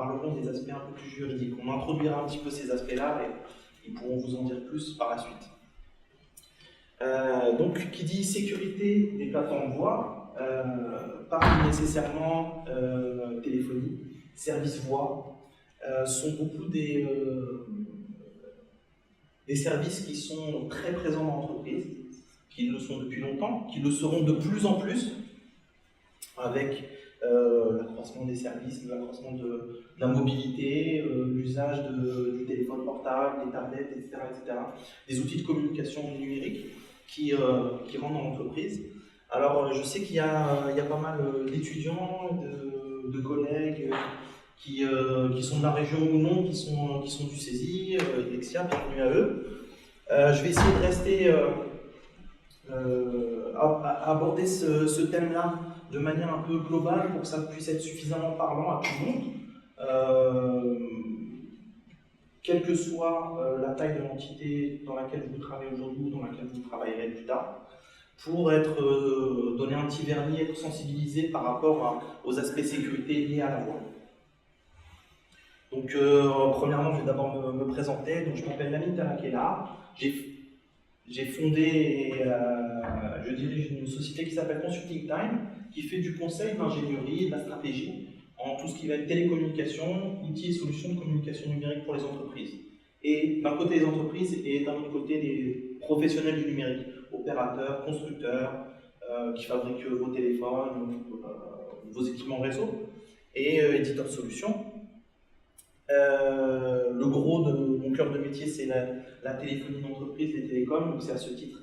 parlerons des aspects un peu plus juridiques. On introduira un petit peu ces aspects-là et ils pourront vous en dire plus par la suite. Donc, qui dit sécurité des plateformes voix, pas nécessairement téléphonie, services voix, sont beaucoup des services qui sont très présents dans l'entreprise, qui le sont depuis longtemps, qui le seront de plus en plus, avec l'accroissement des services, l'accroissement de la mobilité, l'usage du téléphone portable, des tablettes, etc., des outils de communication numérique qui rentrent dans l'entreprise. Alors, je sais qu'il y a pas mal d'étudiants, de collègues qui sont de la région ou non, qui sont du CESI, Lexia, bienvenue à eux. Je vais essayer de rester à aborder ce thème-là de manière un peu globale pour que ça puisse être suffisamment parlant à tout le monde. Quelle que soit la taille de l'entité dans laquelle vous travaillez aujourd'hui ou dans laquelle vous travaillerez plus tard, pour donner un petit vernis, être sensibilisé par rapport aux aspects sécurité liés à la voix. Donc, premièrement, je vais d'abord me présenter. Donc, je m'appelle Lamine Tamakela. J'ai fondé, je dirige une société qui s'appelle Consulting Time, qui fait du conseil, de l'ingénierie et de la stratégie en tout ce qui va être télécommunication, outils et solutions de communication numérique pour les entreprises. Et d'un côté les entreprises et d'un autre côté les professionnels du numérique, opérateurs, constructeurs, qui fabriquent vos téléphones, vos équipements réseau, et éditeurs de solutions. Le gros de mon cœur de métier, c'est la téléphonie d'entreprise, les télécoms, donc c'est à ce titre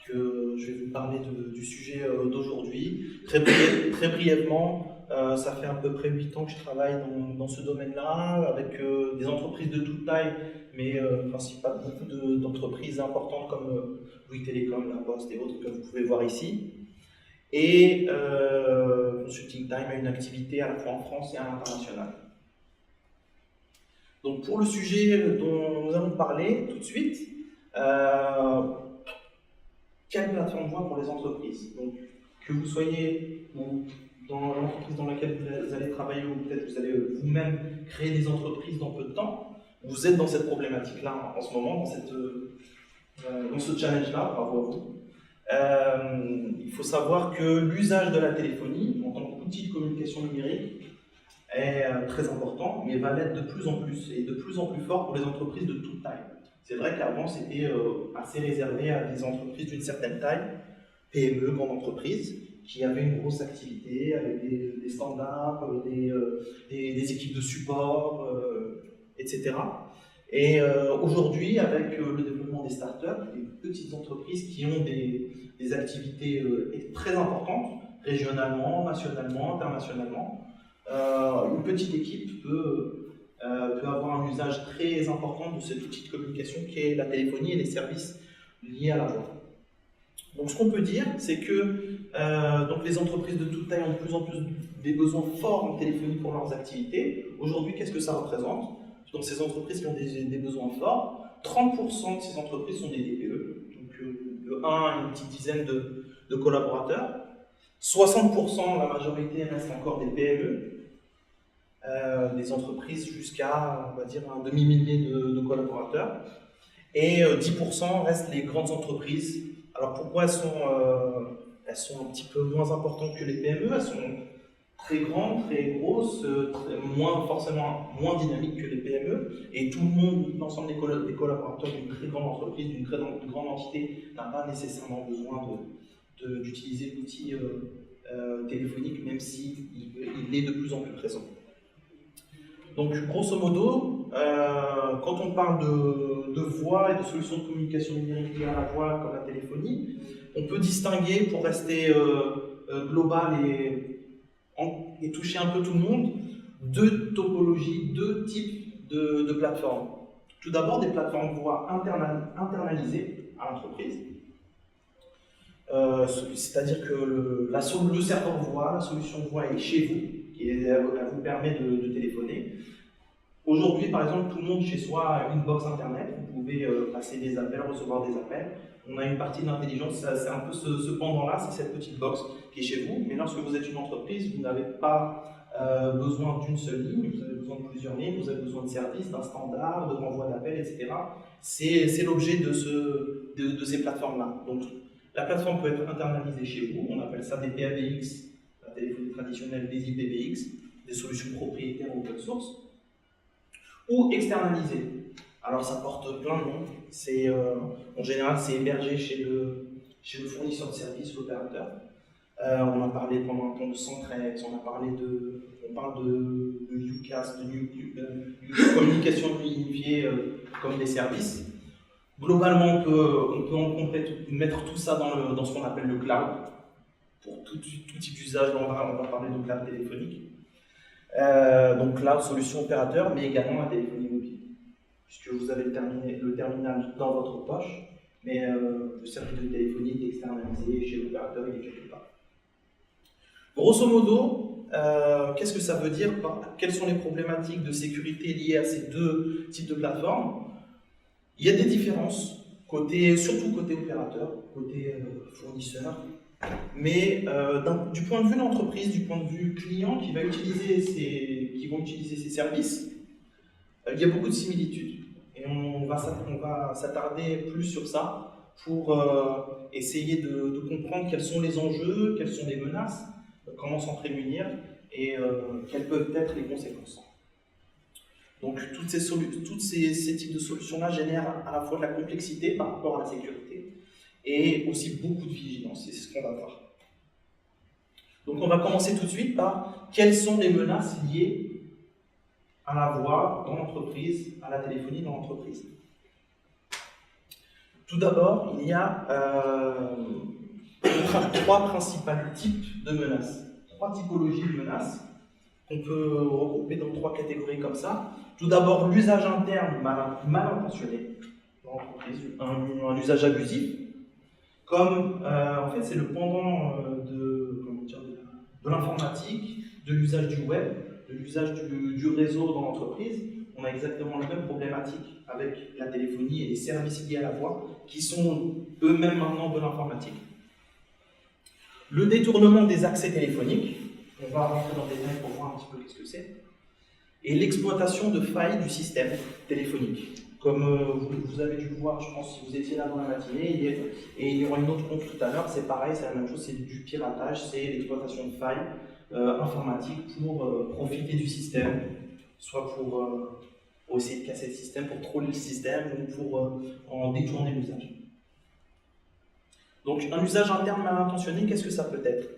que je vais vous parler du sujet d'aujourd'hui. Très brièvement, ça fait à peu près 8 ans que je travaille dans ce domaine-là, avec des entreprises de toute taille, mais principalement beaucoup d'entreprises importantes comme Bouygues Télécom, La Poste et autres que vous pouvez voir ici. Et Consulting Time a une activité à la fois en France et à l'international. Donc pour le sujet dont nous allons parler tout de suite, quelle plateforme voix pour les entreprises? Donc, que vous soyez dans l'entreprise dans laquelle vous allez travailler ou peut-être vous allez vous-même créer des entreprises dans peu de temps, vous êtes dans cette problématique-là en ce moment, dans ce challenge-là, bravo à vous. Il faut savoir que l'usage de la téléphonie en tant qu'outil de communication numérique est très important, mais va l'être de plus en plus et de plus en plus fort pour les entreprises de toute taille. C'est vrai qu'avant, c'était assez réservé à des entreprises d'une certaine taille, PME, grandes entreprises, qui avaient une grosse activité avec des standards, des équipes de support, etc. Et aujourd'hui, avec le développement des startups, des petites entreprises qui ont des activités très importantes, régionalement, nationalement, internationalement, une petite équipe peut avoir un usage très important de cet outil de communication qui est la téléphonie et les services liés à la voix. Donc ce qu'on peut dire, c'est que donc les entreprises de toute taille ont de plus en plus des besoins forts en téléphonie pour leurs activités. Aujourd'hui, qu'est-ce que ça représente? Donc ces entreprises qui ont des besoins forts, 30% de ces entreprises sont des TPE, donc de 1 à une petite dizaine de collaborateurs. 60%, la majorité restent encore des PME. Des entreprises jusqu'à, on va dire, un demi-millier de collaborateurs. Et 10% restent les grandes entreprises. Alors pourquoi elles sont un petit peu moins importantes que les PME? Elles sont très grandes, très grosses, forcément moins dynamiques que les PME. Et tout le monde, l'ensemble des collaborateurs d'une très grande entreprise, d'une très grande entité, n'a pas nécessairement besoin d'utiliser l'outil téléphonique, même s'il est de plus en plus présent. Donc, grosso modo, quand on parle de voix et de solutions de communication numérique liées à la voix comme la téléphonie, on peut distinguer, pour rester global et toucher un peu tout le monde, deux topologies, deux types de plateformes. Tout d'abord, des plateformes voix internalisées à l'entreprise. C'est-à-dire que le serveur voix, la solution voix est chez vous, elle vous permet de téléphoner. Aujourd'hui, par exemple, tout le monde chez soi a une box internet, vous pouvez passer des appels, recevoir des appels. On a une partie de l'intelligence, c'est un peu ce pendant-là, c'est cette petite box qui est chez vous. Mais lorsque vous êtes une entreprise, vous n'avez pas besoin d'une seule ligne, vous avez besoin de plusieurs lignes, vous avez besoin de services, d'un standard, de renvoi d'appels, etc. C'est l'objet de ces plateformes-là. Donc, la plateforme peut être internalisée chez vous, on appelle ça des PABX, la téléphonie traditionnelle, des IPBX, des solutions propriétaires open source, ou externalisée. Alors, ça porte plein de noms. En général, c'est hébergé chez le fournisseur de services, l'opérateur. On a parlé pendant un temps de Centrex, on parle de UCAS, de communication unifiée comme des services. Globalement, on peut mettre tout ça dans ce qu'on appelle le cloud. Pour tout type d'usage, on va parler de cloud téléphonique. Donc cloud, solution opérateur, mais également la téléphonie mobile. Puisque vous avez le terminal dans votre poche, mais le service de téléphonie est externalisé chez l'opérateur, il est quelque part. Grosso modo, qu'est-ce que ça veut dire? Quelles sont les problématiques de sécurité liées à ces deux types de plateformes? Il y a des différences, surtout côté opérateur, côté fournisseur, mais du point de vue de l'entreprise, du point de vue client qui vont utiliser ces services, il y a beaucoup de similitudes. Et on va s'attarder plus sur ça pour essayer de comprendre quels sont les enjeux, quelles sont les menaces, comment s'en prémunir et quelles peuvent être les conséquences. Donc, tous ces types de solutions-là génèrent à la fois de la complexité par rapport à la sécurité et aussi beaucoup de vigilance, et c'est ce qu'on va voir. Donc, on va commencer tout de suite par quelles sont les menaces liées à la voix dans l'entreprise, à la téléphonie dans l'entreprise. Tout d'abord, il y a trois principaux types de menaces, trois typologies de menaces qu'on peut regrouper dans trois catégories comme ça. Tout d'abord, l'usage interne mal intentionné dans l'entreprise, un usage abusif, comme en fait c'est le pendant de l'informatique, de l'usage du web, de l'usage du réseau dans l'entreprise. On a exactement la même problématique avec la téléphonie et les services liés à la voix, qui sont eux-mêmes maintenant de l'informatique. Le détournement des accès téléphoniques, on va rentrer dans les détails pour voir un petit peu ce que c'est, et l'exploitation de failles du système téléphonique. Comme vous avez dû voir, je pense, si vous étiez là dans la matinée, et il y aura une autre compte tout à l'heure, c'est pareil, c'est la même chose, c'est du piratage, c'est l'exploitation de failles informatiques pour profiter du système, soit pour essayer de casser le système, pour troller le système, ou pour en détourner l'usage. Donc un usage interne mal intentionné, qu'est-ce que ça peut être?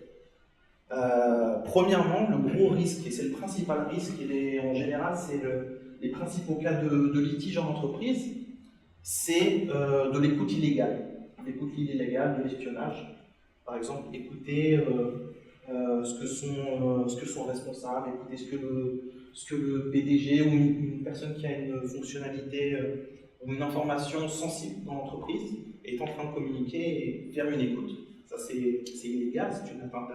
Premièrement, le gros risque, et c'est le principal risque, et en général c'est les principaux cas de litige en entreprise, c'est de l'écoute illégale. L'écoute illégale, de l'espionnage. Par exemple, écouter ce que son responsable, écouter ce que le PDG ou une personne qui a une fonctionnalité ou une information sensible dans l'entreprise est en train de communiquer et faire une écoute. Ça, c'est illégal, c'est une atteinte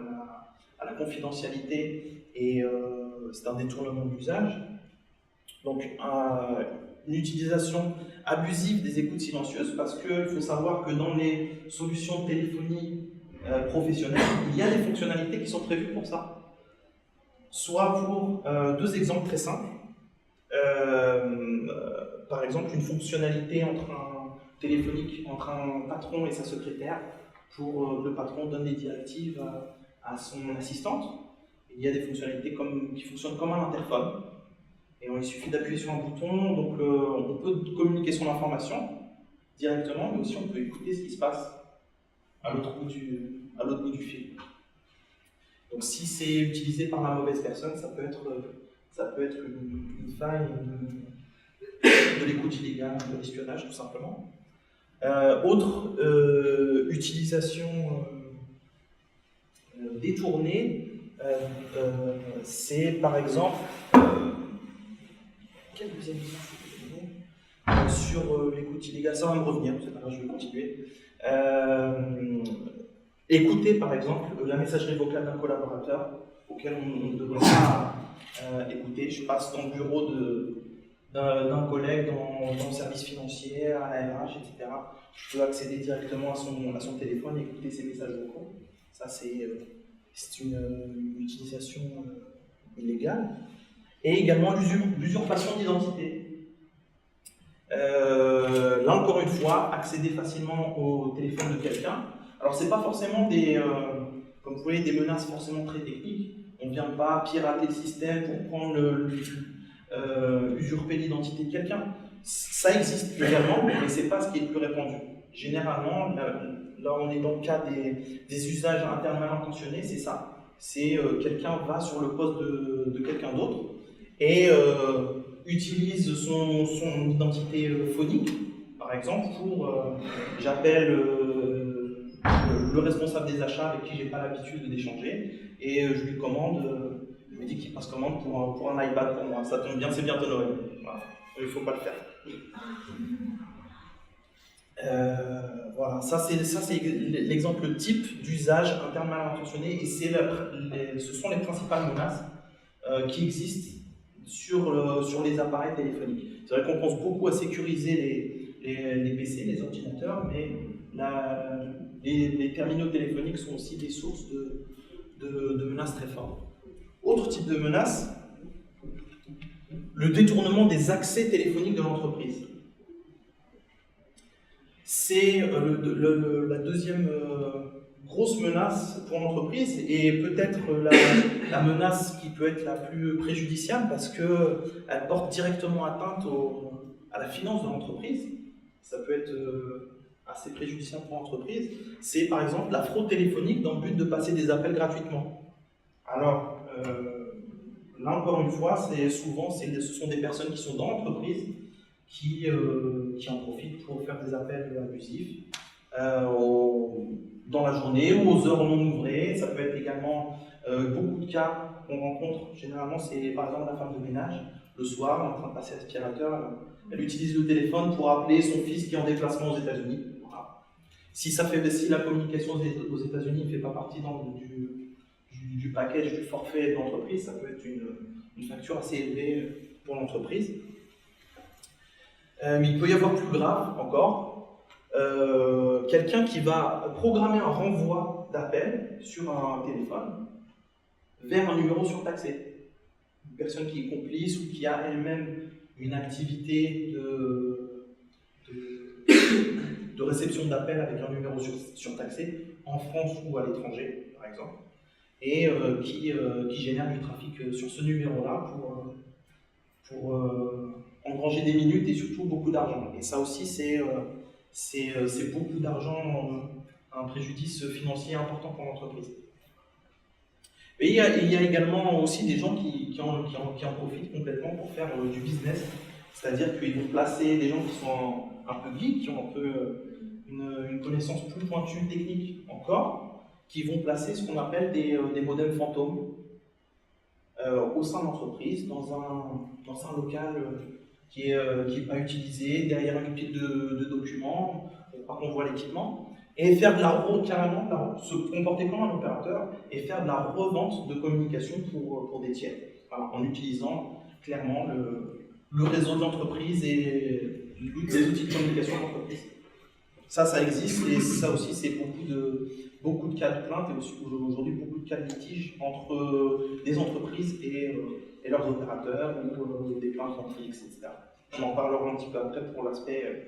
à la confidentialité et c'est un détournement d'usage. Donc, une utilisation abusive des écoutes silencieuses, parce qu'il faut savoir que dans les solutions de téléphonie professionnelles, il y a des fonctionnalités qui sont prévues pour ça. Soit pour deux exemples très simples. Par exemple, une fonctionnalité téléphonique entre un patron et sa secrétaire, pour que le patron donne des directives à son assistante. Il y a des fonctionnalités qui fonctionnent comme un interphone. Et il suffit d'appuyer sur un bouton, donc on peut communiquer son information directement, mais aussi on peut écouter ce qui se passe à l'autre bout du fil. Donc si c'est utilisé par la mauvaise personne, ça peut être une faille de l'écoute illégale, de l'espionnage tout simplement. Autre utilisation détournée, c'est par exemple quelle deuxième sur l'écoute illégale, ça va me revenir, c'est pas grave, je vais continuer. Écouter par exemple la messagerie vocale d'un collaborateur auquel on ne devrait pas écouter. Je passe dans le bureau d'un collègue, dans le service financier, à la RH, etc. Je peux accéder directement à son téléphone et écouter ses messages vocaux. Ça, c'est une utilisation illégale, et également l'usurpation d'identité. Là encore une fois, accéder facilement au téléphone de quelqu'un. Alors c'est pas forcément comme vous voyez, des menaces forcément très techniques. On ne vient pas pirater le système pour prendre usurper l'identité de quelqu'un. Ça existe également, mais c'est pas ce qui est le plus répandu. Généralement, là on est dans le cas des usages internes mal intentionnés, c'est ça. C'est quelqu'un va sur le poste de quelqu'un d'autre et utilise son identité phonique, par exemple, pour j'appelle le responsable des achats avec qui j'ai pas l'habitude d'échanger et je lui commande, je lui dis qu'il passe commande pour un iPad pour moi. Ça tombe bien, c'est bientôt Noël. Voilà. Il ne faut pas le faire. Voilà, ça c'est l'exemple type d'usage interne mal intentionné et ce sont les principales menaces qui existent sur les appareils téléphoniques. C'est vrai qu'on pense beaucoup à sécuriser les PC, les ordinateurs, mais les terminaux téléphoniques sont aussi des sources de menaces très fortes. Autre type de menace, le détournement des accès téléphoniques de l'entreprise. C'est la deuxième grosse menace pour l'entreprise et peut-être la menace qui peut être la plus préjudiciable parce qu'elle porte directement atteinte à la finance de l'entreprise. Ça peut être assez préjudiciable pour l'entreprise. C'est par exemple la fraude téléphonique dans le but de passer des appels gratuitement. Alors, là encore une fois, ce sont des personnes qui sont dans l'entreprise qui en profitent pour faire des appels abusifs dans la journée ou aux heures non ouvrées. Ça peut être également beaucoup de cas qu'on rencontre. Généralement, c'est par exemple la femme de ménage, le soir, en train de passer l'aspirateur, elle utilise le téléphone pour appeler son fils qui est en déplacement aux États-Unis. Voilà. Si la communication aux États-Unis ne fait pas partie du package du forfait de l'entreprise, ça peut être une facture assez élevée pour l'entreprise. Mais il peut y avoir plus grave encore, quelqu'un qui va programmer un renvoi d'appel sur un téléphone vers un numéro surtaxé. Une personne qui est complice ou qui a elle-même une activité de réception d'appel avec un numéro surtaxé en France ou à l'étranger, par exemple, et qui génère du trafic sur ce numéro-là pour engranger des minutes et surtout beaucoup d'argent. Et ça aussi, c'est beaucoup d'argent, un préjudice financier important pour l'entreprise. Et il y a également aussi des gens qui en profitent complètement pour faire du business, c'est-à-dire qu'ils vont placer des gens qui sont un peu geeks, qui ont un peu une connaissance plus pointue technique encore, qui vont placer ce qu'on appelle des modems fantômes au sein de l'entreprise, dans un local qui n'est pas utilisé, derrière une pile de documents, pour pas qu'on voit l'équipement, et faire se comporter comme un opérateur et faire de la revente de communication pour des tiers, voilà, en utilisant clairement le réseau de l'entreprise et les outils de communication de l'entreprise. Ça existe et ça aussi c'est beaucoup de cas de plaintes et aussi aujourd'hui beaucoup de cas de litiges entre des entreprises et leurs opérateurs ou des plaintes entre X, etc. On en parlera un petit peu après pour l'aspect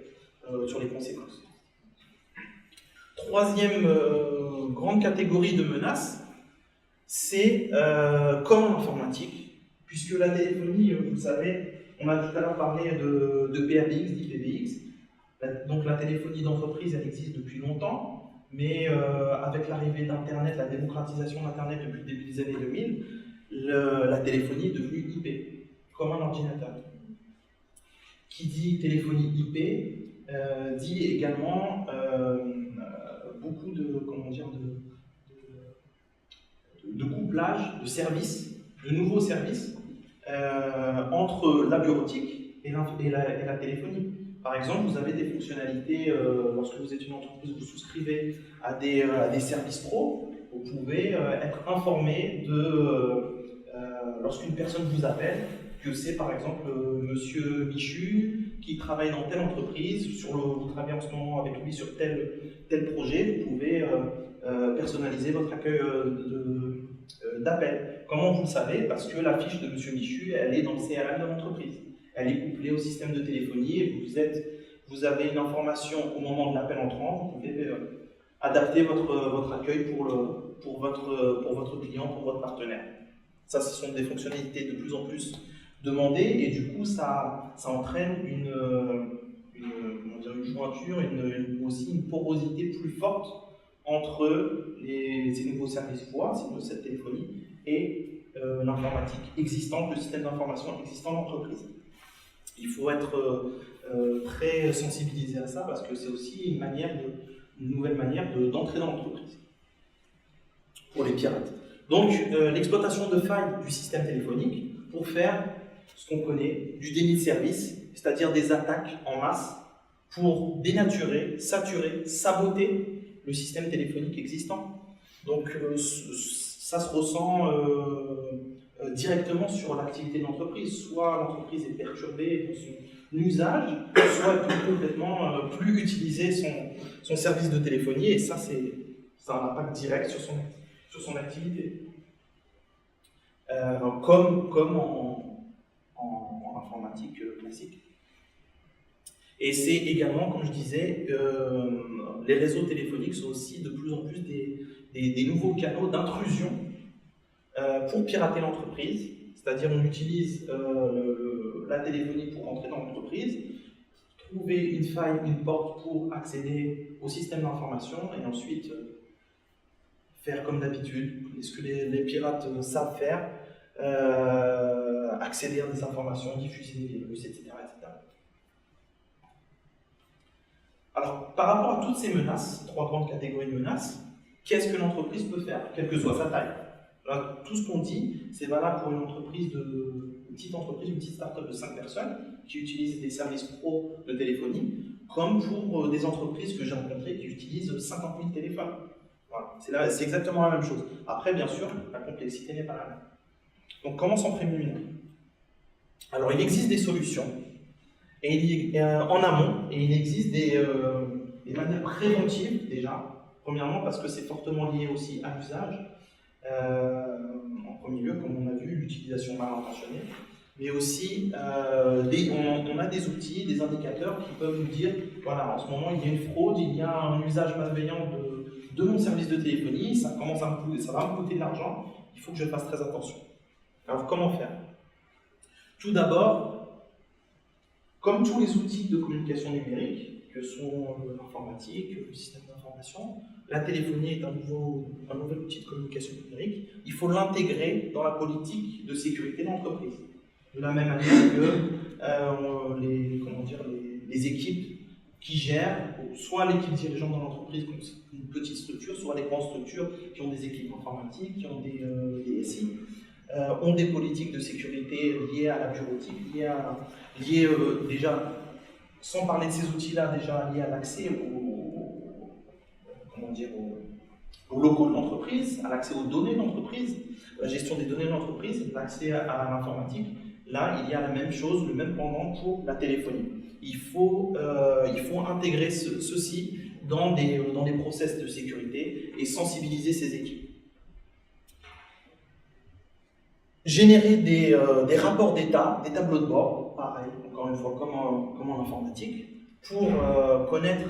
sur les conséquences. Troisième grande catégorie de menaces, c'est comme en informatique, puisque la téléphonie, vous savez, on a tout à l'heure parlé de PABX, d'IPBX. Donc la téléphonie d'entreprise, elle existe depuis longtemps, mais avec l'arrivée d'Internet, la démocratisation d'Internet depuis le début des années 2000, la téléphonie est devenue IP, comme un ordinateur. Qui dit téléphonie IP dit également beaucoup de couplage de services, de nouveaux services entre la bureautique et la téléphonie. Par exemple, vous avez des fonctionnalités, lorsque vous êtes une entreprise, vous souscrivez à des services pro, vous pouvez être informé lorsqu'une personne vous appelle, que c'est par exemple Monsieur Michu qui travaille dans telle entreprise, vous travaillez en ce moment avec lui sur tel projet, vous pouvez personnaliser votre accueil d'appel. Comment vous le savez? Parce que la fiche de M. Michu, elle est dans le CRM de l'entreprise. Elle est couplée au système de téléphonie et vous avez une information au moment de l'appel entrant, vous pouvez adapter votre accueil pour votre client, pour votre partenaire. Ça, ce sont des fonctionnalités de plus en plus demandées et du coup, ça entraîne une jointure, aussi une porosité plus forte entre ces nouveaux services voix, ces nouveaux services téléphonie et l'informatique existante, le système d'information existant d'entreprise. Il faut être très sensibilisé à ça parce que c'est aussi une nouvelle manière d'entrer dans l'entreprise pour les pirates. Donc, l'exploitation de failles du système téléphonique pour faire ce qu'on connaît, du déni de service, c'est-à-dire des attaques en masse pour dénaturer, saturer, saboter le système téléphonique existant. Donc, ça se ressent directement sur l'activité de l'entreprise. Soit l'entreprise est perturbée dans son usage, soit elle peut complètement plus utiliser son service de téléphonie, et ça a un impact direct sur son activité. Comme en informatique classique. Et c'est également, comme je disais, les réseaux téléphoniques sont aussi de plus en plus des nouveaux canaux d'intrusion pour pirater l'entreprise. C'est-à-dire on utilise la téléphonie pour entrer dans l'entreprise, trouver une faille, une porte pour accéder au système d'information et ensuite faire comme d'habitude, ce que les pirates savent faire, accéder à des informations, diffuser des virus, etc., etc. Alors, par rapport à toutes ces menaces, 3 grandes catégories de menaces, qu'est-ce que l'entreprise peut faire, quelle que soit sa taille? Alors, tout ce qu'on dit, c'est valable pour une petite entreprise, une petite start-up de 5 personnes qui utilisent des services pro de téléphonie, comme pour des entreprises que j'ai rencontrées qui utilisent 50 000 téléphones. Voilà. C'est exactement la même chose. Après, bien sûr, la complexité n'est pas la même. Donc, comment s'en prémunir? Alors, il existe des solutions en amont, et il existe des manières préventives déjà. Premièrement, parce que c'est fortement lié aussi à l'usage. En premier lieu, comme on a vu, l'utilisation mal intentionnée. Mais aussi, on a des outils, des indicateurs qui peuvent nous dire, voilà, en ce moment, il y a une fraude, il y a un usage malveillant de mon service de téléphonie, ça va me coûter de l'argent, il faut que je fasse très attention. Alors, comment faire? Tout d'abord, comme tous les outils de communication numérique, que sont l'informatique, le système d'information, la téléphonie est un nouvel outil de communication numérique, il faut l'intégrer dans la politique de sécurité de l'entreprise. De la même manière que les équipes qui gèrent, soit l'équipe dirigeante dans l'entreprise, comme c'est une petite structure, soit les grandes structures qui ont des équipes informatiques, qui ont des SI, ont des politiques de sécurité liées à la bureautique, liées déjà, sans parler de ces outils-là, déjà liées à l'accès aux locaux de l'entreprise, à l'accès aux données de l'entreprise, la gestion des données de l'entreprise, l'accès à l'informatique. Là, il y a la même chose, le même pendant pour la téléphonie. Il faut intégrer ceci dans des process de sécurité et sensibiliser ces équipes. Générer des rapports d'état, des tableaux de bord, pareil, encore une fois, comme en informatique, pour connaître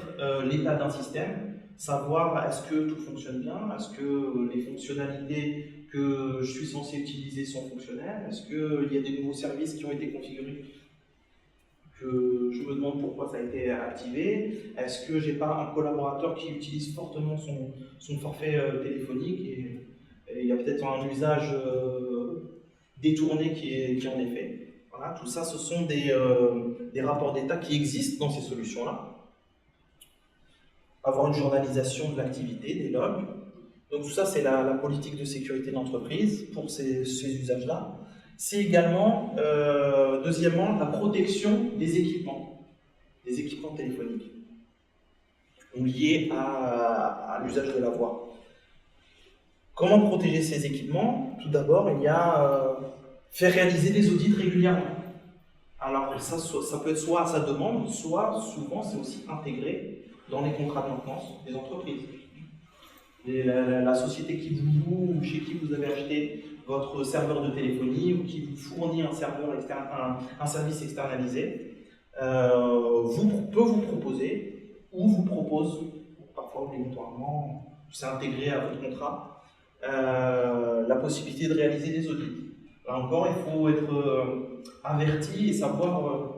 l'état d'un système, savoir est-ce que tout fonctionne bien, est-ce que les fonctionnalités que je suis censé utiliser sont fonctionnelles, est-ce qu'il y a des nouveaux services qui ont été configurés que je me demande pourquoi ça a été activé, est-ce que j'ai pas un collaborateur qui utilise fortement son forfait téléphonique et il y a peut-être un usage détourné qui en est fait. Voilà, tout ça, ce sont des rapports d'état qui existent dans ces solutions-là. Avoir une journalisation de l'activité, des logs. Donc tout ça, c'est la politique de sécurité de l'entreprise pour ces usages-là. C'est également, deuxièmement, la protection des équipements téléphoniques liés à l'usage de la voix. Comment protéger ces équipements? Tout d'abord, il y a faire réaliser des audits régulièrement. Alors ça peut être soit à sa demande, soit souvent c'est aussi intégré dans les contrats de maintenance des entreprises. La société qui vous loue ou chez qui vous avez acheté votre serveur de téléphonie ou qui vous fournit un serveur externe, un service externalisé, peut vous proposer ou vous propose, parfois obligatoirement, c'est intégré à votre contrat, la possibilité de réaliser des audits. Là encore, il faut être averti et savoir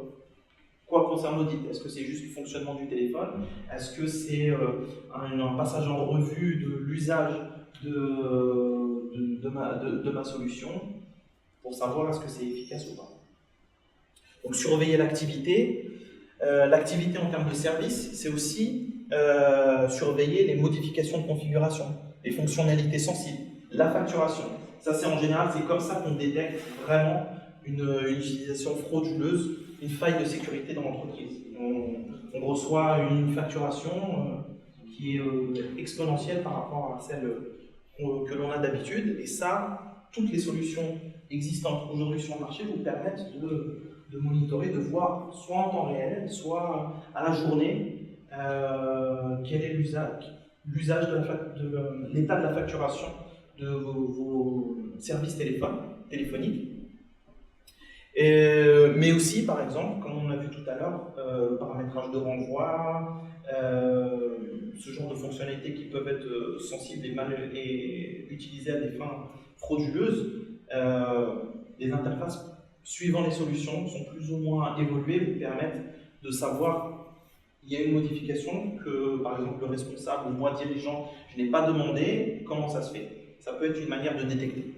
quoi concerne l'audit. Est-ce que c'est juste le fonctionnement du téléphone? Est-ce que c'est un passage en revue de l'usage de ma solution pour savoir est-ce que c'est efficace ou pas? Donc surveiller l'activité. L'activité en termes de service, c'est aussi surveiller les modifications de configuration, les fonctionnalités sensibles, la facturation. Ça, c'est en général, c'est comme ça qu'on détecte vraiment une utilisation frauduleuse, une faille de sécurité dans l'entreprise. On reçoit une facturation qui est exponentielle par rapport à celle que l'on a d'habitude, et ça, toutes les solutions existantes aujourd'hui sur le marché vous permettent de monitorer, de voir soit en temps réel, soit à la journée, quel est l'usage de l'état de la facturation de vos services téléphoniques. Mais aussi, par exemple, comme on a vu tout à l'heure, le paramétrage de renvoi, ce genre de fonctionnalités qui peuvent être sensibles et utilisées à des fins frauduleuses. Les interfaces suivant les solutions sont plus ou moins évoluées, vous permettent de savoir il y a une modification que, par exemple, le responsable ou moi, dirigeant, je n'ai pas demandé, comment ça se fait? Ça peut être une manière de détecter.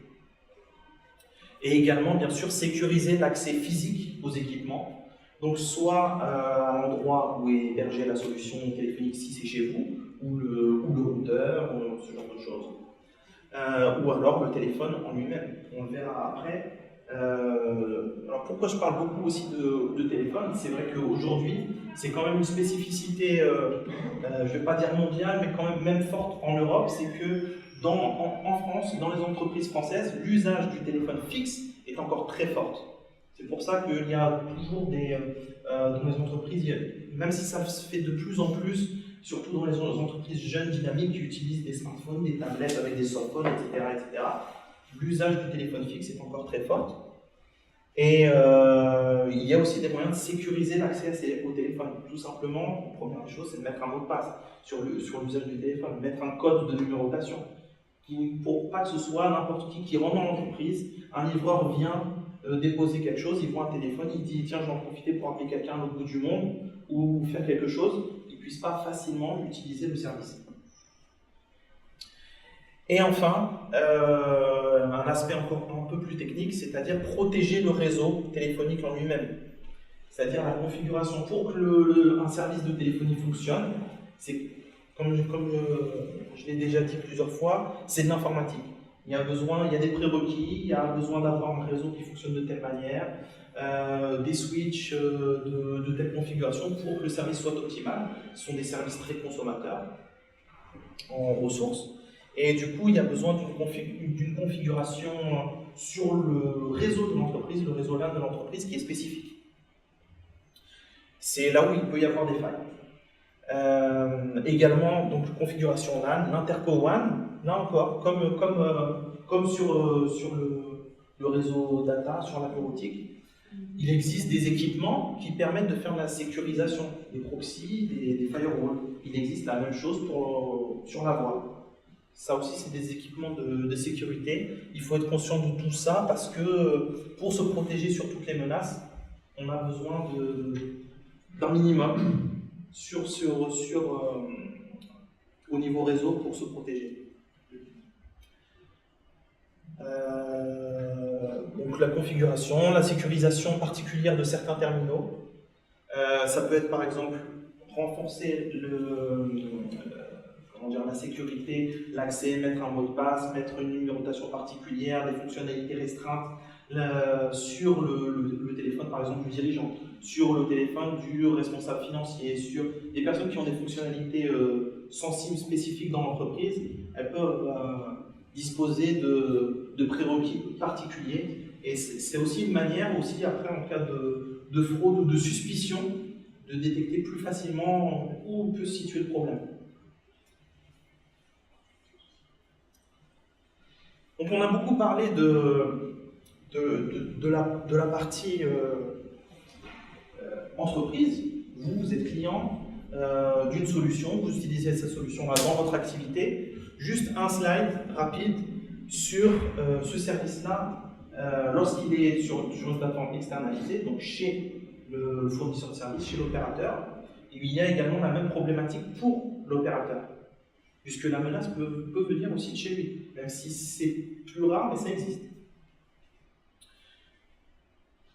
Et également, bien sûr, sécuriser l'accès physique aux équipements. Donc, soit à l'endroit où est hébergée la solution téléphonique, si c'est chez vous, ou le routeur, ou ce genre de choses. Ou alors le téléphone en lui-même. On le verra après. Alors pourquoi je parle beaucoup aussi de téléphone? C'est vrai qu'aujourd'hui, c'est quand même une spécificité, je ne vais pas dire mondiale, mais quand même forte en Europe, c'est que en France, dans les entreprises françaises, l'usage du téléphone fixe est encore très forte. C'est pour ça qu'il y a toujours dans les entreprises, même si ça se fait de plus en plus, surtout dans les entreprises jeunes, dynamiques, qui utilisent des smartphones, des tablettes avec des softphones, etc., l'usage du téléphone fixe est encore très fort. Et il y a aussi des moyens de sécuriser l'accès au téléphone. Tout simplement, la première chose, c'est de mettre un mot de passe sur l'usage du téléphone, mettre un code de numérotation, pour pas que ce soit n'importe qui rentre dans l'entreprise, un livreur vient déposer quelque chose, il voit un téléphone, il dit tiens, je vais en profiter pour appeler quelqu'un à l'autre bout du monde ou faire quelque chose, il ne puisse pas facilement utiliser le service. Et enfin, un aspect encore un peu plus technique, c'est-à-dire protéger le réseau téléphonique en lui-même. C'est-à-dire la configuration pour que un service de téléphonie fonctionne, c'est comme je l'ai déjà dit plusieurs fois, c'est de l'informatique. Il y a des prérequis, il y a besoin d'avoir un réseau qui fonctionne de telle manière, des switches de telle configuration pour que le service soit optimal. Ce sont des services très consommateurs en ressources. Et du coup, il y a besoin d'une configuration sur le réseau de l'entreprise, le réseau LAN de l'entreprise qui est spécifique. C'est là où il peut y avoir des failles. Également, donc configuration LAN, l'interco WAN, là encore, comme sur le réseau data, sur la bureautique, il existe des équipements qui permettent de faire la sécurisation, des proxys, des firewalls. Il existe la même chose sur la voie. Ça aussi, c'est des équipements de sécurité. Il faut être conscient de tout ça parce que pour se protéger sur toutes les menaces, on a besoin d'un minimum au niveau réseau pour se protéger. Donc la configuration, la sécurisation particulière de certains terminaux. Ça peut être par exemple renforcer la sécurité, l'accès, mettre un mot de passe, mettre une numérotation particulière, des fonctionnalités restreintes sur le téléphone par exemple du dirigeant, sur le téléphone du responsable financier, sur des personnes qui ont des fonctionnalités sensibles, spécifiques dans l'entreprise. Elles peuvent disposer de prérequis particuliers et c'est aussi une manière, aussi après en cas de fraude ou de suspicion, de détecter plus facilement où peut se situer le problème. Donc on a beaucoup parlé de la partie entreprise. Vous êtes client d'une solution, vous utilisez cette solution-là dans votre activité. Juste un slide rapide sur ce service-là lorsqu'il est sur une plateforme externalisée, donc chez le fournisseur de service, chez l'opérateur. Il y a également la même problématique pour l'opérateur, puisque la menace peut venir aussi de chez lui, même si c'est plus rare, mais ça existe.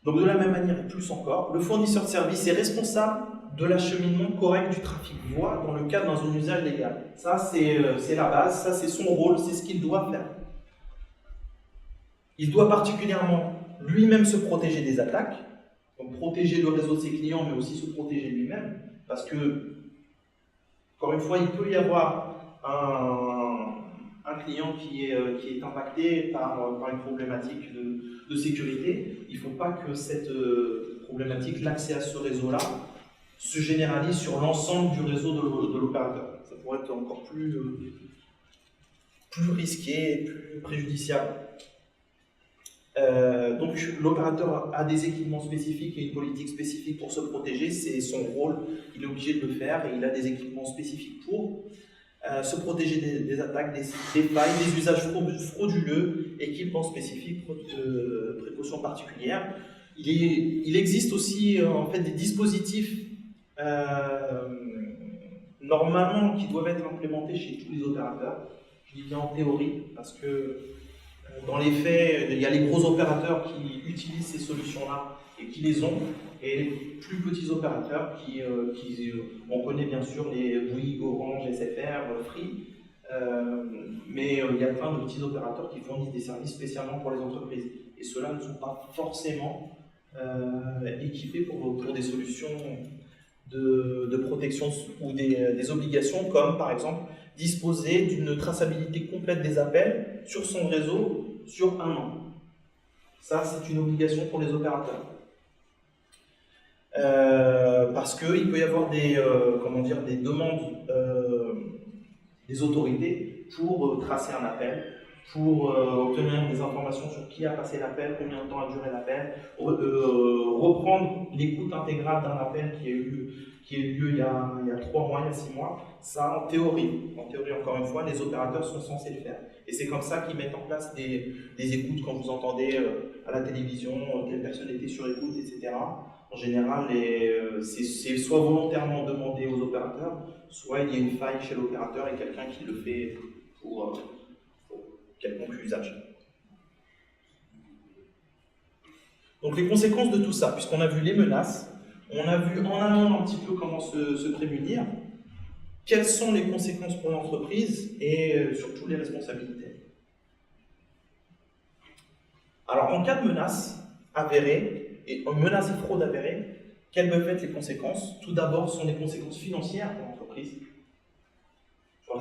Donc de la même manière et plus encore, le fournisseur de service est responsable de l'acheminement correct du trafic voix dans le cadre d'un usage légal. Ça, c'est la base, ça, c'est son rôle, c'est ce qu'il doit faire. Il doit particulièrement lui-même se protéger des attaques, donc protéger le réseau de ses clients, mais aussi se protéger lui-même, parce que, encore une fois, il peut y avoir un client qui est impacté par une problématique de sécurité. Il ne faut pas que cette problématique, l'accès à ce réseau-là, se généralise sur l'ensemble du réseau de l'opérateur. Ça pourrait être encore plus risqué, plus préjudiciable. Donc l'opérateur a des équipements spécifiques et une politique spécifique pour se protéger, c'est son rôle, il est obligé de le faire et il a des équipements spécifiques pour se protéger des attaques, des failles, des usages frauduleux, équipements spécifiques, précautions particulières. Il existe aussi en fait des dispositifs normalement qui doivent être implémentés chez tous les opérateurs. Je dis bien en théorie parce que dans les faits, il y a les gros opérateurs qui utilisent ces solutions-là et qui les ont, et les plus petits opérateurs on connaît bien sûr les Bouygues, Orange, SFR, Free, mais il y a plein de petits opérateurs qui fournissent des services spécialement pour les entreprises. Et ceux-là ne sont pas forcément équipés pour des solutions de protection ou des obligations comme par exemple disposer d'une traçabilité complète des appels sur son réseau sur un an. Ça, c'est une obligation pour les opérateurs. Parce qu'il peut y avoir des demandes des autorités pour tracer un appel, pour obtenir des informations sur qui a passé l'appel, combien de temps a duré l'appel, reprendre l'écoute intégrale d'un appel qui a eu lieu il y a 3 mois, il y a 6 mois. Ça, en théorie, encore une fois, les opérateurs sont censés le faire. Et c'est comme ça qu'ils mettent en place des écoutes quand vous entendez à la télévision telle personne était sur écoute, etc. En général, c'est soit volontairement demandé aux opérateurs, soit il y a une faille chez l'opérateur et quelqu'un qui le fait pour quelconque usage. Donc les conséquences de tout ça, puisqu'on a vu les menaces, on a vu en amont un petit peu comment se prémunir, quelles sont les conséquences pour l'entreprise et surtout les responsabilités. Alors en cas de menace avérée, et menace et fraude avérée, quelles peuvent être les conséquences? Tout d'abord, ce sont des conséquences financières pour l'entreprise,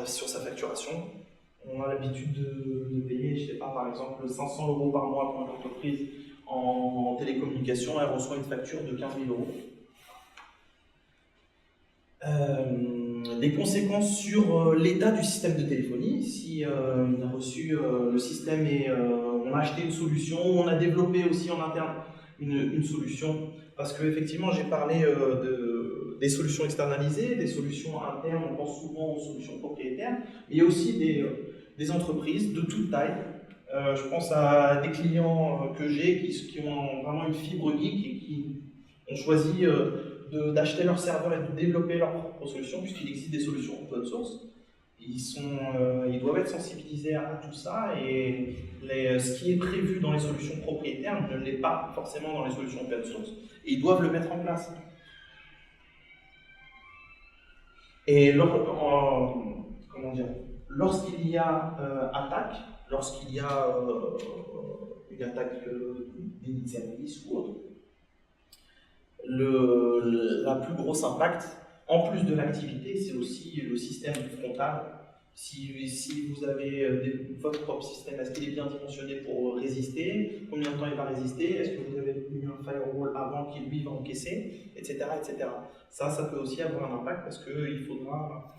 sur sa facturation. On a l'habitude de payer, je ne sais pas, par exemple 500 € par mois pour une entreprise en télécommunication, elle reçoit une facture de 15 000 €. Des conséquences sur l'état du système de téléphonie. Si on a reçu le système et on a acheté une solution, on a développé aussi en interne une solution, parce qu'effectivement j'ai parlé des solutions externalisées, des solutions internes, on pense souvent aux solutions propriétaires, mais il y a aussi des entreprises de toute taille. Je pense à des clients que j'ai qui ont vraiment une fibre geek et qui ont choisi d'acheter leur serveur et de développer leur propre solution, puisqu'il existe des solutions open source. Ils doivent être sensibilisés à tout ça, et ce qui est prévu dans les solutions propriétaires ne l'est pas forcément dans les solutions open source. Et ils doivent le mettre en place. Et lorsqu'il y a attaque, lorsqu'il y a une attaque déni de service ou autre, la plus grosse impact, en plus de l'activité, c'est aussi le système frontal, Si vous avez votre propre système, est-ce qu'il est bien dimensionné pour résister? Combien de temps il va résister? Est-ce que vous avez mis un firewall avant qui lui va encaisser? Etc. etc. Ça peut aussi avoir un impact parce qu'il faudra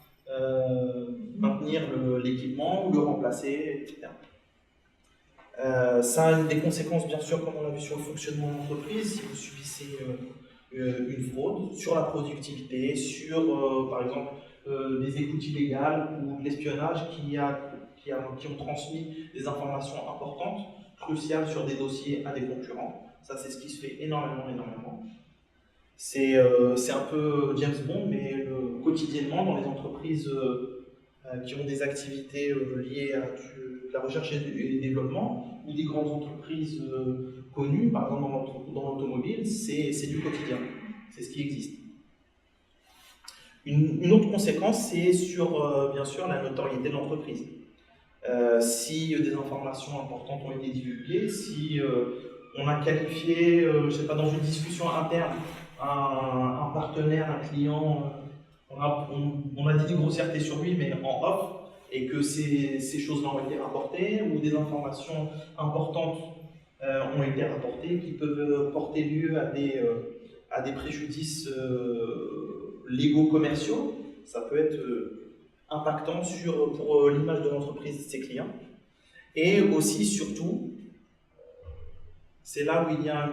maintenir l'équipement ou le remplacer, etc. Ça a des conséquences, bien sûr, comme on l'a vu sur le fonctionnement de l'entreprise. Si vous subissez une fraude, sur la productivité, sur, par exemple, des écoutes illégales ou de l'espionnage qui ont transmis des informations importantes, cruciales sur des dossiers à des concurrents. Ça, c'est ce qui se fait énormément. C'est un peu James Bond, mais quotidiennement, dans les entreprises qui ont des activités liées à la recherche et du développement, ou des grandes entreprises connues, par exemple dans l'automobile, c'est du quotidien. C'est ce qui existe. Une autre conséquence, c'est sur, bien sûr, la notoriété de l'entreprise. Si des informations importantes ont été divulguées, si on a qualifié, je ne sais pas, dans une discussion interne, un partenaire, un client, on a dit des grossièretés sur lui, mais en off, et que ces choses-là ont été rapportées, ou des informations importantes ont été rapportées, qui peuvent porter lieu à des préjudices légaux commerciaux. Ça peut être impactant pour l'image de l'entreprise et de ses clients. Et aussi, surtout, c'est là où il y a un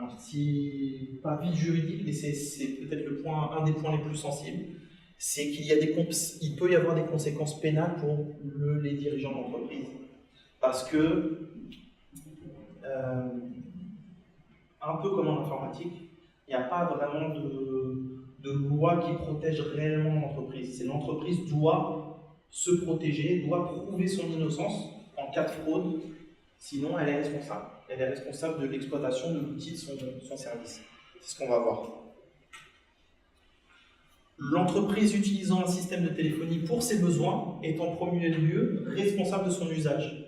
petit pas vide juridique, mais c'est peut-être un des points les plus sensibles, c'est qu'il peut y avoir des conséquences pénales pour les dirigeants d'entreprise. Parce que, un peu comme en informatique, il n'y a pas vraiment de loi qui protège réellement l'entreprise. C'est l'entreprise doit se protéger, doit prouver son innocence en cas de fraude, sinon elle est responsable. Elle est responsable de l'exploitation de l'outil de son service. C'est ce qu'on va voir. L'entreprise utilisant un système de téléphonie pour ses besoins est en premier lieu responsable de son usage.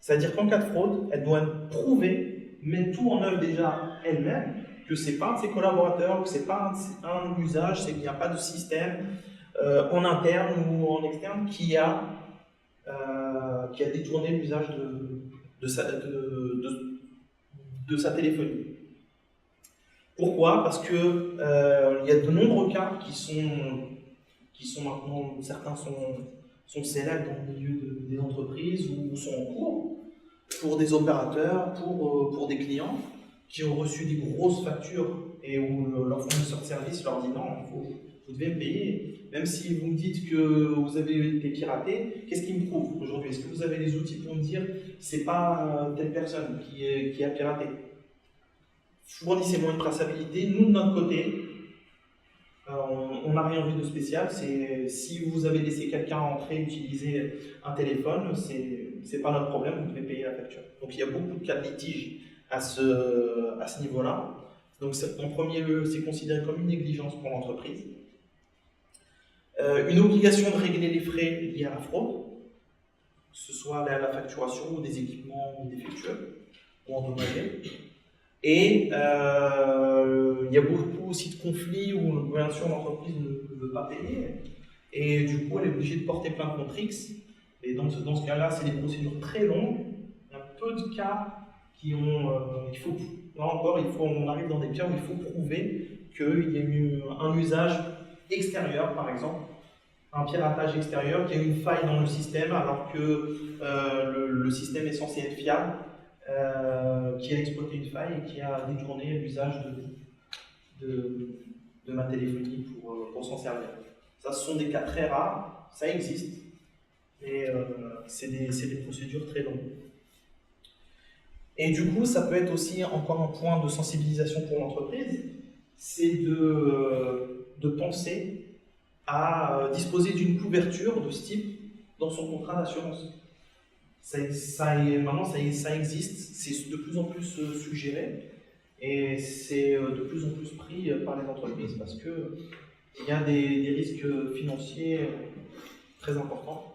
C'est-à-dire qu'en cas de fraude, elle doit prouver, mettre tout en œuvre déjà elle-même, que ce n'est pas un de ses collaborateurs, que ce n'est pas un usage, qu'il n'y a pas de système en interne ou en externe qui a détourné l'usage de sa téléphonie. Pourquoi? Parce que y a de nombreux cas qui sont maintenant, certains sont célèbres dans le milieu des entreprises ou sont en cours, pour des opérateurs, pour des clients qui ont reçu des grosses factures et où leur fournisseur de service leur dit non, vous devez me payer. Même si vous me dites que vous avez été piraté, qu'est-ce qui me prouve aujourd'hui? Est-ce que vous avez les outils pour me dire c'est pas telle personne qui a piraté? Fournissez-moi une traçabilité. Nous, de notre côté, on n'a rien vu de spécial. Si vous avez laissé quelqu'un entrer, utiliser un téléphone, c'est pas notre problème, vous devez payer la facture. Donc il y a beaucoup de cas de litige à ce niveau-là. Donc en premier lieu, c'est considéré comme une négligence pour l'entreprise. Une obligation de régler les frais liés à la fraude, que ce soit la facturation ou des équipements défectueux ou endommagés. Et il y a beaucoup aussi de conflits où bien sûr l'entreprise ne veut pas payer et du coup elle est obligée de porter plainte contre X. Et donc dans ce cas-là, c'est des procédures très longues. Il y a peu de cas qui ont. Là encore, on arrive dans des cas où il faut prouver qu'il y a eu un usage extérieur, par exemple, un piratage extérieur, qu'il y a eu une faille dans le système alors que le système est censé être fiable. Qui a exploité une faille et qui a détourné l'usage de ma téléphonie pour s'en servir. Ça, ce sont des cas très rares, ça existe, mais c'est des procédures très longues. Et du coup, ça peut être aussi encore un point de sensibilisation pour l'entreprise, c'est de penser à disposer d'une couverture de ce type dans son contrat d'assurance. Maintenant, ça existe, c'est de plus en plus suggéré et c'est de plus en plus pris par les entreprises parce qu'il y a des risques financiers très importants.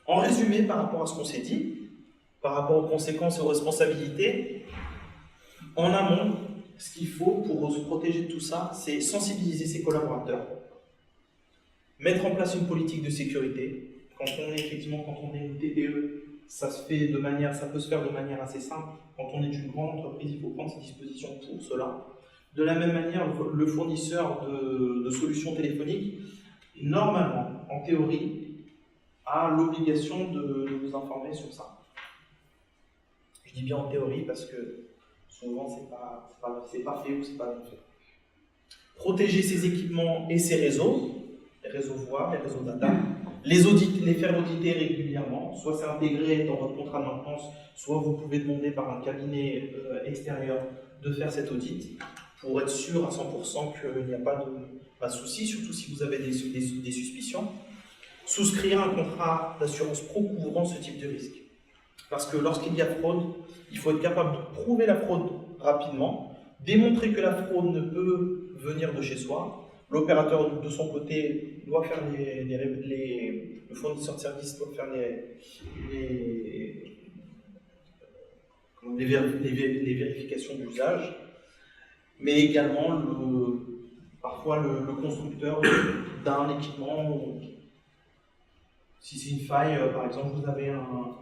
En résumé, par rapport à ce qu'on s'est dit, par rapport aux conséquences et aux responsabilités, en amont, ce qu'il faut pour se protéger de tout ça, c'est sensibiliser ses collaborateurs. Mettre en place une politique de sécurité. Quand on est une TPE, ça peut se faire de manière assez simple. Quand on est une grande entreprise, il faut prendre ses dispositions pour cela. De la même manière, le fournisseur de solutions téléphoniques, normalement, en théorie, a l'obligation de vous informer sur ça. Je dis bien en théorie parce que souvent c'est pas fait ou c'est pas bien fait. Protéger ses équipements et ses réseaux, les réseaux voix, les réseaux data, les faire auditer régulièrement, soit c'est intégré dans votre contrat de maintenance, soit vous pouvez demander par un cabinet extérieur de faire cet audit pour être sûr à 100% qu'il n'y a pas de souci, surtout si vous avez des suspicions. Souscrire un contrat d'assurance pro couvrant ce type de risque. Parce que lorsqu'il y a fraude, il faut être capable de prouver la fraude rapidement, démontrer que la fraude ne peut venir de chez soi. L'opérateur, de son côté, doit faire le fournisseur de service doit faire les vérifications d'usage, mais également parfois le constructeur d'un équipement. Si c'est une faille, par exemple, vous avez un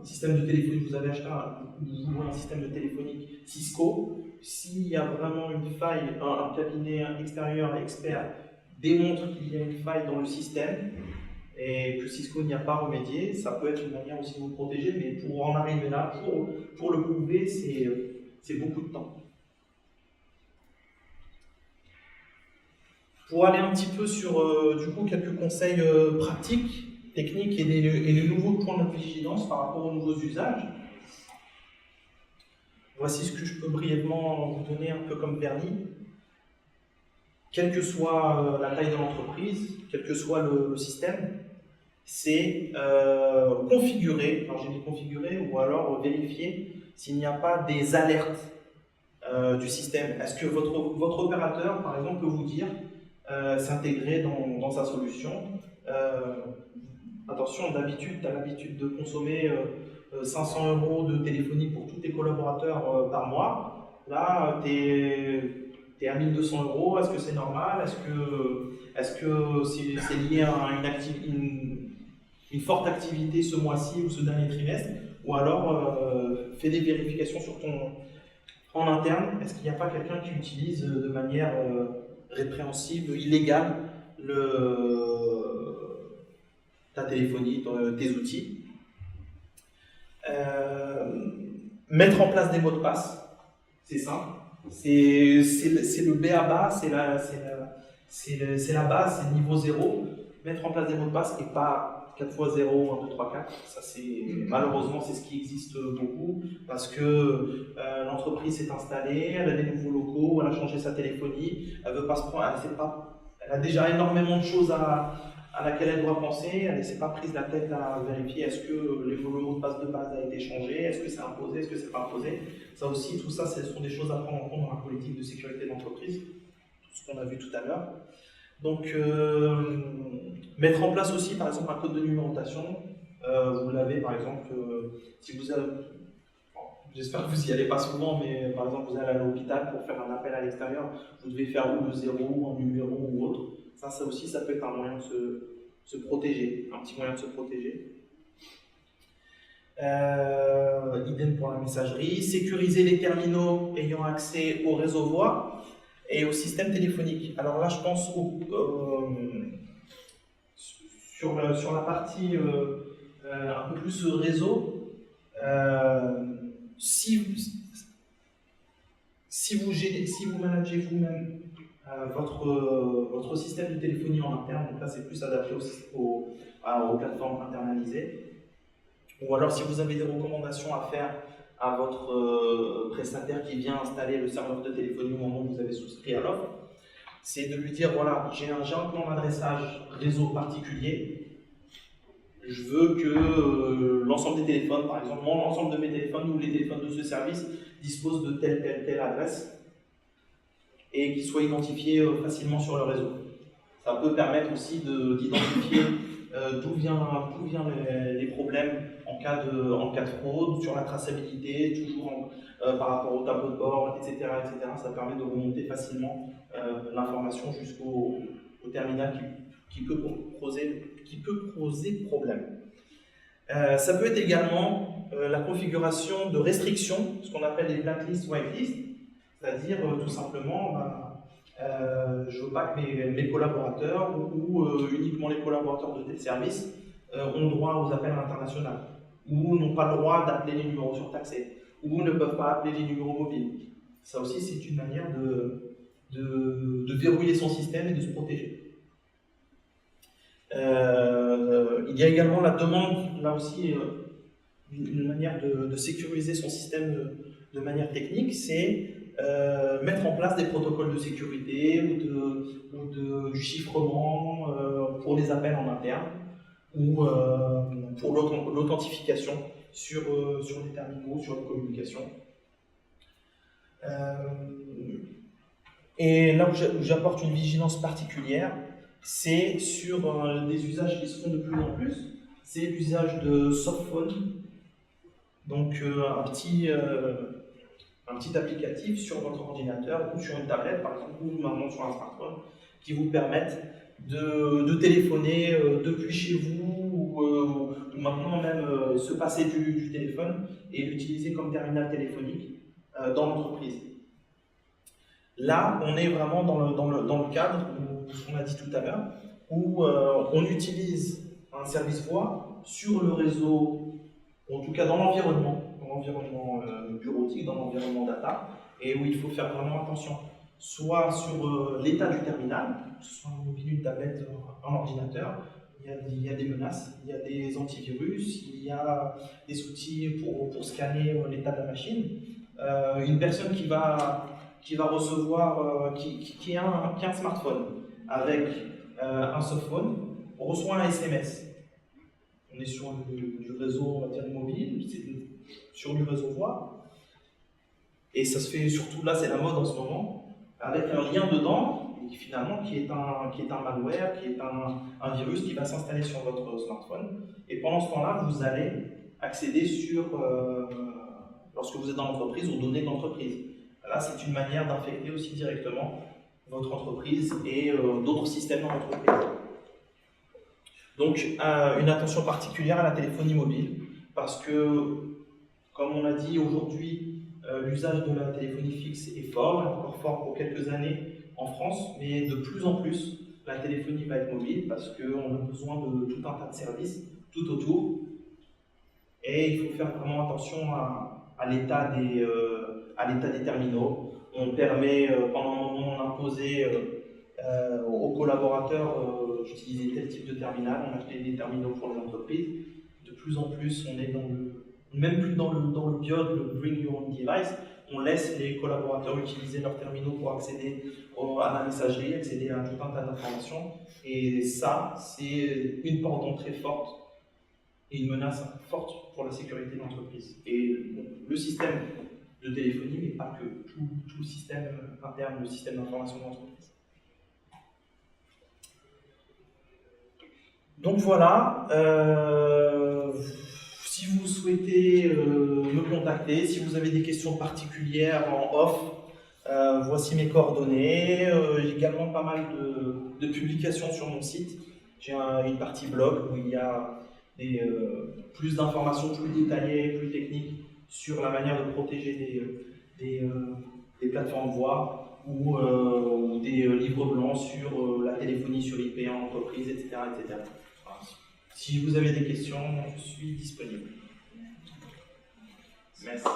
système de téléphonie, vous avez acheté un système de téléphonie Cisco, s'il y a vraiment une faille, un cabinet extérieur expert démontre qu'il y a une faille dans le système et que Cisco n'y a pas remédié, ça peut être une manière aussi de vous protéger, mais pour en arriver là, pour le prouver, c'est beaucoup de temps. Pour aller un petit peu sur du coup quelques conseils pratiques, techniques et les nouveaux points de vigilance par rapport aux nouveaux usages. Voici ce que je peux brièvement vous donner un peu comme vernis. Quelle que soit la taille de l'entreprise, quel que soit le système, c'est configurer, alors j'ai dit configurer ou alors vérifier s'il n'y a pas des alertes du système. Est-ce que votre opérateur, par exemple, peut vous dire s'intégrer dans sa solution. Attention, d'habitude, tu as l'habitude de consommer 500 € de téléphonie pour tous tes collaborateurs par mois. Là, tu es à 1200 €. Est-ce que c'est normal? Est-ce que c'est lié à une forte activité ce mois-ci ou ce dernier trimestre? Ou alors, fais des vérifications en interne. Est-ce qu'il n'y a pas quelqu'un qui utilise de manière répréhensible, illégale, ta téléphonie, tes outils. Mettre en place des mots de passe, c'est simple. C'est le B.A.-ba, c'est la base, c'est le niveau 0. Mettre en place des mots de passe et pas 4x0, 1, 2, 3, 4. Ça, malheureusement, c'est ce qui existe beaucoup parce que l'entreprise s'est installée, elle a des nouveaux locaux, elle a changé sa téléphonie, elle veut pas se prendre, elle a déjà énormément de choses à laquelle elle doit penser, elle ne s'est pas prise la tête à vérifier est-ce que le mot de passe a été changé, est-ce que c'est imposé, est-ce que c'est pas imposé. Ça aussi, tout ça, ce sont des choses à prendre en compte dans la politique de sécurité d'entreprise, tout ce qu'on a vu tout à l'heure. Donc, mettre en place aussi, par exemple, un code de numérotation. Vous l'avez, par exemple, si vous avez... J'espère que vous n'y allez pas souvent, mais par exemple, vous allez à l'hôpital pour faire un appel à l'extérieur, vous devez faire ou le 0, un numéro ou autre. Ça aussi, ça peut être un moyen de se protéger, un petit moyen de se protéger. Idem pour la messagerie. Sécuriser les terminaux ayant accès au réseau voix et au système téléphonique. Alors là, je pense sur la partie un peu plus réseau. Si vous managez vous-même votre système de téléphonie en interne, donc là c'est plus adapté aux plateformes internalisées, ou alors si vous avez des recommandations à faire à votre prestataire qui vient installer le serveur de téléphonie au moment où vous avez souscrit à l'offre, c'est de lui dire voilà, j'ai un plan d'adressage réseau particulier. Je veux que l'ensemble des téléphones, par exemple, l'ensemble de mes téléphones ou les téléphones de ce service disposent de telle adresse et qu'ils soient identifiés facilement sur le réseau. Ça peut permettre aussi d'identifier d'où viennent les problèmes en cas de fraude, sur la traçabilité, toujours par rapport au tableau de bord, etc. Ça permet de remonter facilement l'information jusqu'au au terminal qui peut poser problème. Ça peut être également la configuration de restrictions, ce qu'on appelle les blacklist, whitelist, c'est-à-dire tout simplement, je veux pas que mes collaborateurs ou uniquement les collaborateurs de tel service ont droit aux appels à l'international, ou n'ont pas le droit d'appeler les numéros surtaxés, ou ne peuvent pas appeler les numéros mobiles. Ça aussi, c'est une manière de verrouiller son système et de se protéger. Il y a également la demande, là aussi, une manière de sécuriser son système de manière technique, c'est mettre en place des protocoles de sécurité ou du chiffrement pour les appels en interne ou pour l'authentification sur les terminaux, sur les communications. Et là où j'apporte une vigilance particulière, c'est sur des usages qui se font de plus en plus. C'est l'usage de softphone, donc un petit applicatif sur votre ordinateur ou sur une tablette, par exemple, ou maintenant sur un smartphone, qui vous permettent de téléphoner depuis chez vous ou maintenant même se passer du téléphone et l'utiliser comme terminal téléphonique dans l'entreprise. Là, on est vraiment dans le cadre, ce qu'on a dit tout à l'heure, où on utilise un service voix sur le réseau, en tout cas dans l'environnement bureautique, dans l'environnement data, et où il faut faire vraiment attention, soit sur l'état du terminal, que ce soit un mobile, une tablette, un ordinateur, il y a des menaces, il y a des antivirus, il y a des outils pour scanner l'état de la machine. Une personne qui va recevoir, qui a un smartphone avec un softphone, reçoit un SMS. On est sur du réseau, on va dire, mobile, c'est sur du réseau voix. Et ça se fait surtout, là c'est la mode en ce moment, avec un lien dedans, finalement, qui est un malware, qui est un virus qui va s'installer sur votre smartphone. Et pendant ce temps-là, vous allez accéder lorsque vous êtes dans l'entreprise, aux données de l'entreprise. Là, c'est une manière d'infecter aussi directement votre entreprise et d'autres systèmes dans l'entreprise. Donc, une attention particulière à la téléphonie mobile, parce que, comme on l'a dit aujourd'hui, l'usage de la téléphonie fixe est fort, encore fort pour quelques années en France, mais de plus en plus, la téléphonie va être mobile parce qu'on a besoin de tout un tas de services tout autour. Et il faut faire vraiment attention à l'état des terminaux. On permet, pendant un moment, on imposait aux collaborateurs d'utiliser tel type de terminal, on achetait des terminaux pour les entreprises. De plus en plus, on est même plus dans le BYOD, le Bring Your Own Device, on laisse les collaborateurs utiliser leurs terminaux pour accéder à la messagerie, accéder à tout un tas d'informations. Et ça, c'est une porte d'entrée forte et une menace forte pour la sécurité de l'entreprise. Et le système de téléphonie, mais pas que, tout le système interne, le système d'information de l'entreprise. Donc voilà, si vous souhaitez me contacter, si vous avez des questions particulières en off, voici mes coordonnées. J'ai également pas mal de publications sur mon site. J'ai une partie blog où il y a plus d'informations plus détaillées, plus techniques sur la manière de protéger des plateformes voix ou des livres blancs sur la téléphonie sur IP en entreprise, etc. etc. Voilà. Si vous avez des questions, je suis disponible. Merci.